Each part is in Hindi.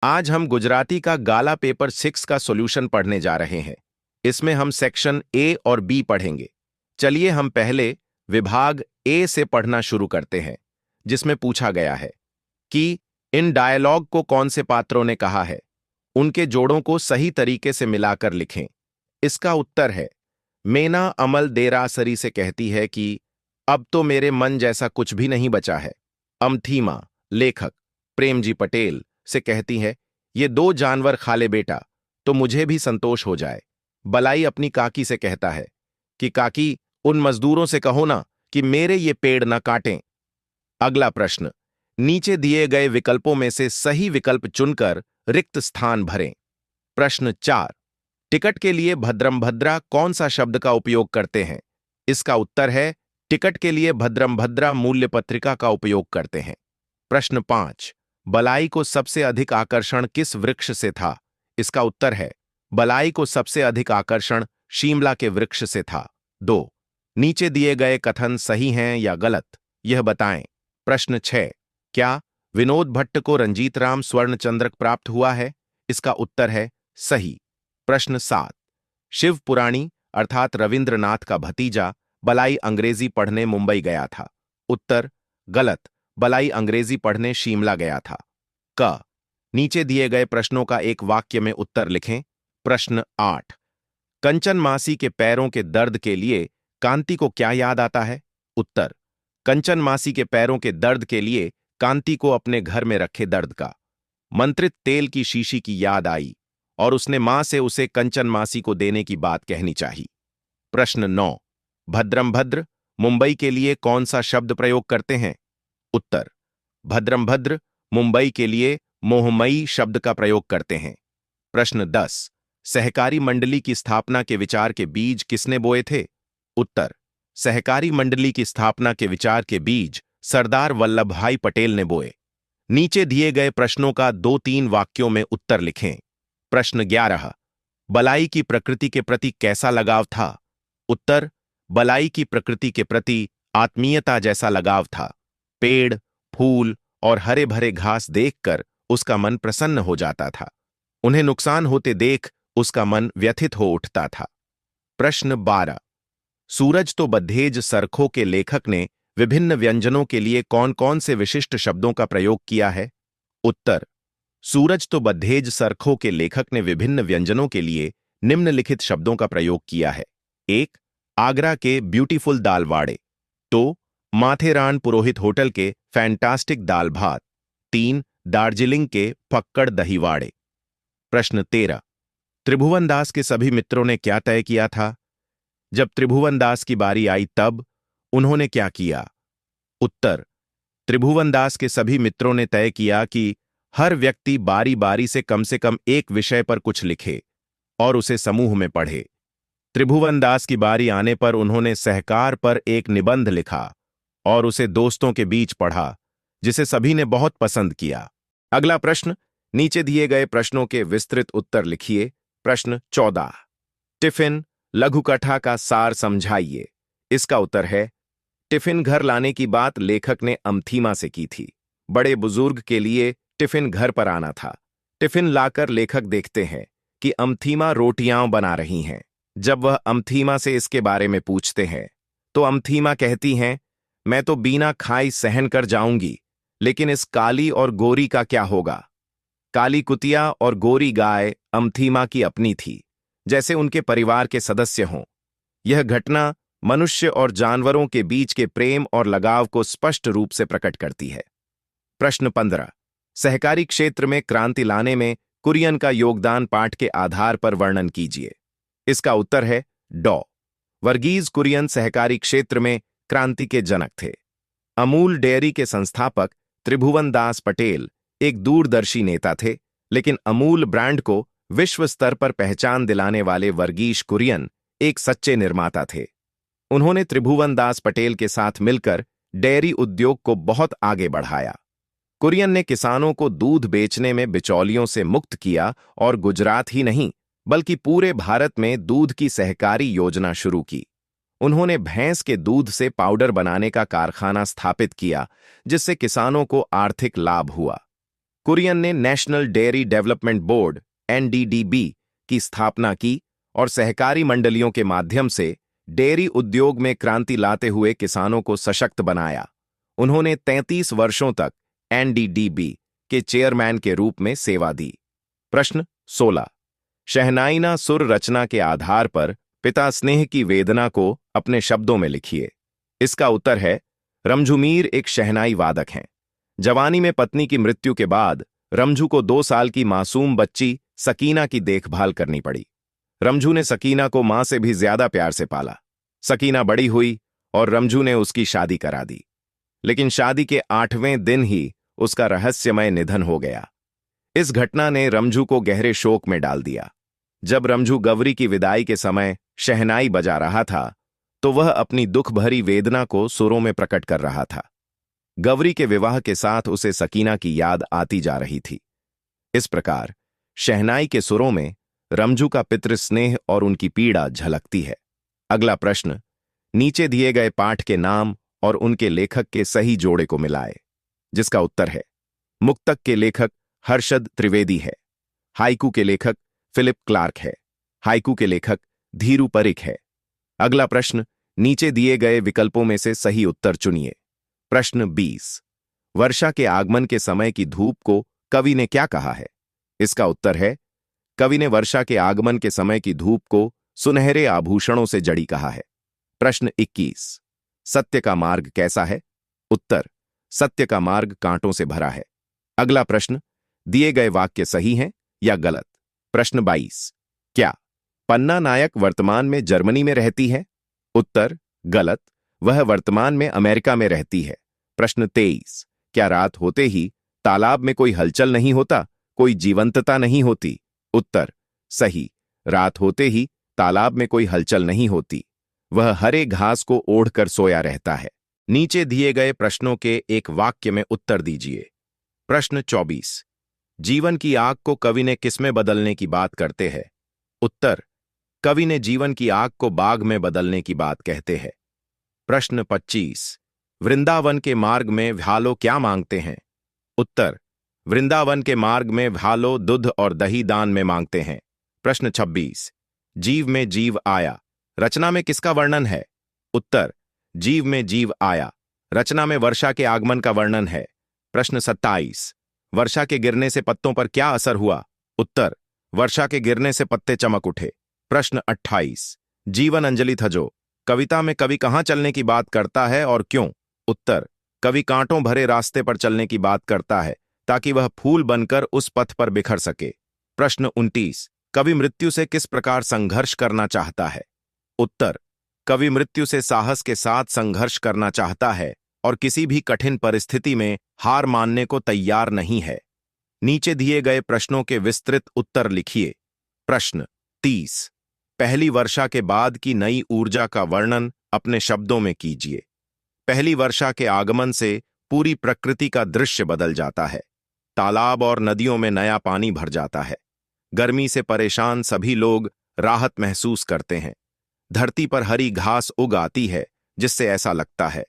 आज हम गुजराती का गाला पेपर 6 का सॉल्यूशन पढ़ने जा रहे हैं। इसमें हम सेक्शन ए और बी पढ़ेंगे। चलिए हम पहले विभाग ए से पढ़ना शुरू करते हैं, जिसमें पूछा गया है कि इन डायलॉग को कौन से पात्रों ने कहा है, उनके जोड़ों को सही तरीके से मिलाकर लिखें। इसका उत्तर है, मेना अमल देरासरी से कहती है कि अब तो मेरे मन जैसा कुछ भी नहीं बचा है। अमथीमा लेखक प्रेमजी पटेल से कहती है, ये 2 जानवर खा ले बेटा तो मुझे भी संतोष हो जाए। बलाई अपनी काकी से कहता है कि काकी, उन मजदूरों से कहो ना कि मेरे ये पेड़ न काटें। अगला प्रश्न, नीचे दिए गए विकल्पों में से सही विकल्प चुनकर रिक्त स्थान भरें। प्रश्न 4, टिकट के लिए भद्रमभद्रा कौन सा शब्द का उपयोग करते हैं? इसका उत्तर है, टिकट के लिए भद्रमभद्रा मूल्य पत्रिका का उपयोग करते हैं। प्रश्न 5, बलाई को सबसे अधिक आकर्षण किस वृक्ष से था? इसका उत्तर है, बलाई को सबसे अधिक आकर्षण शिमला के वृक्ष से था। 2, नीचे दिए गए कथन सही हैं या गलत, यह बताएं। प्रश्न 6, क्या विनोद भट्ट को रंजीतराम स्वर्ण चंद्रक प्राप्त हुआ है? इसका उत्तर है सही। प्रश्न 7, शिव पुराणी अर्थात रविंद्रनाथ का भतीजा बलाई अंग्रेजी पढ़ने मुंबई गया था। उत्तर गलत, बलाई अंग्रेजी पढ़ने शिमला गया था। क, नीचे दिए गए प्रश्नों का एक वाक्य में उत्तर लिखें। प्रश्न 8, कंचन मासी के पैरों के दर्द के लिए कांति को क्या याद आता है? उत्तर, कंचन मासी के पैरों के दर्द के लिए कांति को अपने घर में रखे दर्द का मंत्रित तेल की शीशी की याद आई और उसने मां से उसे कंचन मासी को देने की बात कहनी चाहिए। प्रश्न 9, भद्रमभद्र मुंबई के लिए कौन सा शब्द प्रयोग करते हैं? उत्तर, भद्रमभद्र मुंबई के लिए मोहमयी शब्द का प्रयोग करते हैं। प्रश्न 10, सहकारी मंडली की स्थापना के विचार के बीज किसने बोए थे? उत्तर, सहकारी मंडली की स्थापना के विचार के बीज सरदार वल्लभ भाई पटेल ने बोए। नीचे दिए गए प्रश्नों का 2-3 वाक्यों में उत्तर लिखें। प्रश्न 11, बलाई की प्रकृति के प्रति कैसा लगाव था? उत्तर, बलाई की प्रकृति के प्रति आत्मीयता जैसा लगाव था। पेड़, फूल और हरे भरे घास देखकर उसका मन प्रसन्न हो जाता था। उन्हें नुकसान होते देख उसका मन व्यथित हो उठता था। प्रश्न 12, सूरज तो बद्धेज सरखों के लेखक ने विभिन्न व्यंजनों के लिए कौन कौन से विशिष्ट शब्दों का प्रयोग किया है? उत्तर, सूरज तो बद्धेज सरखों के लेखक ने विभिन्न व्यंजनों के लिए निम्नलिखित शब्दों का प्रयोग किया है। 1, आगरा के ब्यूटीफुल दाल वाड़े। 2, माथेरान पुरोहित होटल के फैंटास्टिक दाल भात। 3, दार्जिलिंग के फक्कड़ दही वाड़े। प्रश्न 13, त्रिभुवन दास के सभी मित्रों ने क्या तय किया था? जब त्रिभुवन दास की बारी आई तब उन्होंने क्या किया? उत्तर, त्रिभुवन दास के सभी मित्रों ने तय किया कि हर व्यक्ति बारी बारी से कम एक विषय पर कुछ लिखे और उसे समूह में पढ़े। त्रिभुवन दास की बारी आने पर उन्होंने सहकार पर एक निबंध लिखा और उसे दोस्तों के बीच पढ़ा, जिसे सभी ने बहुत पसंद किया। अगला प्रश्न, नीचे दिए गए प्रश्नों के विस्तृत उत्तर लिखिए। प्रश्न 14, टिफिन लघु कथा का सार समझाइए। इसका उत्तर है, टिफिन घर लाने की बात लेखक ने अमथीमा से की थी। बड़े बुजुर्ग के लिए टिफिन घर पर आना था। टिफिन लाकर लेखक देखते हैं कि अमथीमा रोटियां बना रही हैं। जब वह अमथीमा से इसके बारे में पूछते हैं तो अमथीमा कहती हैं, मैं तो बिना खाई सहन कर जाऊंगी, लेकिन इस काली और गोरी का क्या होगा? काली कुतिया और गोरी गाय अमथीमा की अपनी थी, जैसे उनके परिवार के सदस्य हों। यह घटना मनुष्य और जानवरों के बीच के प्रेम और लगाव को स्पष्ट रूप से प्रकट करती है। प्रश्न 15, सहकारी क्षेत्र में क्रांति लाने में कुरियन का योगदान पाठ के आधार पर वर्णन कीजिए। इसका उत्तर है डॉ वर्गीज कुरियन सहकारी क्षेत्र में क्रांति के जनक थे। अमूल डेयरी के संस्थापक त्रिभुवन दास पटेल एक दूरदर्शी नेता थे, लेकिन अमूल ब्रांड को विश्व स्तर पर पहचान दिलाने वाले वर्गीश कुरियन एक सच्चे निर्माता थे। उन्होंने त्रिभुवन दास पटेल के साथ मिलकर डेयरी उद्योग को बहुत आगे बढ़ाया। कुरियन ने किसानों को दूध बेचने में बिचौलियों से मुक्त किया और गुजरात ही नहीं बल्कि पूरे भारत में दूध की सहकारी योजना शुरू की। उन्होंने भैंस के दूध से पाउडर बनाने का कारखाना स्थापित किया, जिससे किसानों को आर्थिक लाभ हुआ। कुरियन ने national dairy development board (NDDB) की स्थापना की और सहकारी मंडलियों के माध्यम से डेयरी उद्योग में क्रांति लाते हुए किसानों को सशक्त बनाया। उन्होंने 33 वर्षों तक NDDB के चेयरमैन के रूप में सेवा दी। प्रश्न 16। शहनाइना सुर रचना के आधार पर पिता स्नेह की वेदना को अपने शब्दों में लिखिए। इसका उत्तर है रमझू मीर एक शहनाई वादक हैं। जवानी में पत्नी की मृत्यु के बाद रमझू को 2 साल की मासूम बच्ची सकीना की देखभाल करनी पड़ी। रमझू ने सकीना को मां से भी ज्यादा प्यार से पाला। सकीना बड़ी हुई और रमझू ने उसकी शादी करा दी, लेकिन शादी के 8वें दिन ही उसका रहस्यमय निधन हो गया। इस घटना ने रमझू को गहरे शोक में डाल दिया। जब रमझू गवरी की विदाई के समय शहनाई बजा रहा था, तो वह अपनी दुख भरी वेदना को सुरों में प्रकट कर रहा था। गवरी के विवाह के साथ उसे सकीना की याद आती जा रही थी। इस प्रकार शहनाई के सुरों में रमझू का पितृ स्नेह और उनकी पीड़ा झलकती है। अगला प्रश्न, नीचे दिए गए पाठ के नाम और उनके लेखक के सही जोड़े को मिलाए, जिसका उत्तर है मुक्तक के लेखक हर्षद त्रिवेदी है, हाइकू के लेखक फिलिप क्लार्क है, हाइकू के लेखक धीरू परिक है। अगला प्रश्न, नीचे दिए गए विकल्पों में से सही उत्तर चुनिए। प्रश्न 20, वर्षा के आगमन के समय की धूप को कवि ने क्या कहा है? इसका उत्तर है कवि ने वर्षा के आगमन के समय की धूप को सुनहरे आभूषणों से जड़ी कहा है। प्रश्न 21, सत्य का मार्ग कैसा है? उत्तर, सत्य का मार्ग कांटों से भरा है। अगला प्रश्न, दिए गए वाक्य सही हैं या गलत? प्रश्न 22, क्या पन्ना नायक वर्तमान में जर्मनी में रहती है? उत्तर, गलत, वह वर्तमान में अमेरिका में रहती है। प्रश्न 23, क्या रात होते ही तालाब में कोई हलचल नहीं होता, कोई जीवंतता नहीं होती? उत्तर, सही, रात होते ही तालाब में कोई हलचल नहीं होती, वह हरे घास को ओढ़कर सोया रहता है। नीचे दिए गए प्रश्नों के एक वाक्य में उत्तर दीजिए। प्रश्न 24, जीवन की आग को कवि ने किसमें बदलने की बात करते हैं? उत्तर, कवि ने जीवन की आग को बाग में बदलने की बात कहते हैं। प्रश्न 25, वृंदावन के मार्ग में भालो क्या मांगते हैं? उत्तर, वृंदावन के मार्ग में भालो दूध और दही दान में मांगते हैं। प्रश्न 26, जीव में जीव आया रचना में किसका वर्णन है? उत्तर, जीव में जीव आया रचना में वर्षा के आगमन का वर्णन है। प्रश्न 27, वर्षा के गिरने से पत्तों पर क्या असर हुआ? उत्तर, वर्षा के गिरने से पत्ते चमक उठे। प्रश्न 28, जीवन अंजलि थजो कविता में कवि कहां चलने की बात करता है और क्यों? उत्तर, कवि कांटों भरे रास्ते पर चलने की बात करता है ताकि वह फूल बनकर उस पथ पर बिखर सके। प्रश्न 29, कवि मृत्यु से किस प्रकार संघर्ष करना चाहता है? उत्तर, कवि मृत्यु से साहस के साथ संघर्ष करना चाहता है और किसी भी कठिन परिस्थिति में हार मानने को तैयार नहीं है। नीचे दिए गए प्रश्नों के विस्तृत उत्तर लिखिए। प्रश्न 30, पहली वर्षा के बाद की नई ऊर्जा का वर्णन अपने शब्दों में कीजिए। पहली वर्षा के आगमन से पूरी प्रकृति का दृश्य बदल जाता है। तालाब और नदियों में नया पानी भर जाता है। गर्मी से परेशान सभी लोग राहत महसूस करते हैं। धरती पर हरी घास उग आती है, जिससे ऐसा लगता है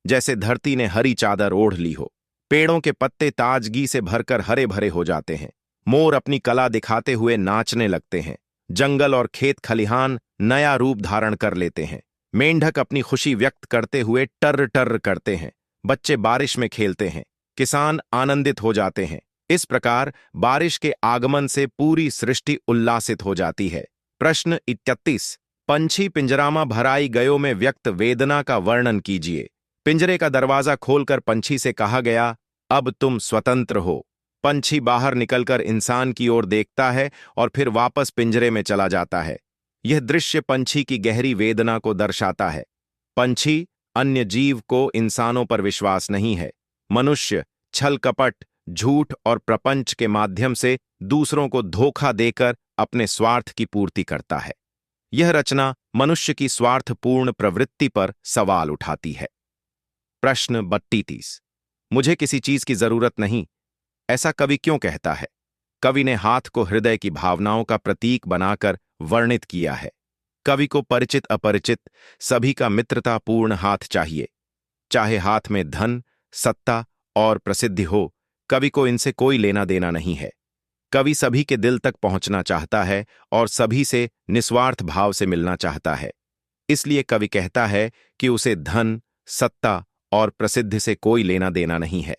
जैसे धरती ने हरी चादर ओढ़ ली हो। पेड़ों के पत्ते ताजगी से भरकर हरे भरे हो जाते हैं। मोर अपनी कला दिखाते हुए नाचने लगते हैं। जंगल और खेत खलिहान नया रूप धारण कर लेते हैं। मेंढक अपनी खुशी व्यक्त करते हुए टर्र टर्र करते हैं। बच्चे बारिश में खेलते हैं। किसान आनंदित हो जाते हैं। इस प्रकार बारिश के आगमन से पूरी सृष्टि उल्लासित हो जाती है। प्रश्न 31, पंछी पिंजरामा भराई गयो में व्यक्त वेदना का वर्णन कीजिए। पिंजरे का दरवाजा खोलकर पंछी से कहा गया, अब तुम स्वतंत्र हो। पंछी बाहर निकलकर इंसान की ओर देखता है और फिर वापस पिंजरे में चला जाता है। यह दृश्य पंछी की गहरी वेदना को दर्शाता है। पंछी अन्य जीव को इंसानों पर विश्वास नहीं है। मनुष्य छल कपट, झूठ और प्रपंच के माध्यम से दूसरों को धोखा देकर अपने स्वार्थ की पूर्ति करता है। यह रचना मनुष्य की स्वार्थपूर्ण प्रवृत्ति पर सवाल उठाती है। प्रश्न 32, मुझे किसी चीज की जरूरत नहीं, ऐसा कवि क्यों कहता है? कवि ने हाथ को हृदय की भावनाओं का प्रतीक बनाकर वर्णित किया है। कवि को परिचित अपरिचित सभी का मित्रतापूर्ण हाथ चाहिए। चाहे हाथ में धन, सत्ता और प्रसिद्धि हो, कवि को इनसे कोई लेना देना नहीं है। कवि सभी के दिल तक पहुंचना चाहता है और सभी से निस्वार्थ भाव से मिलना चाहता है। इसलिए कवि कहता है कि उसे धन, सत्ता और प्रसिद्धि से कोई लेना देना नहीं है।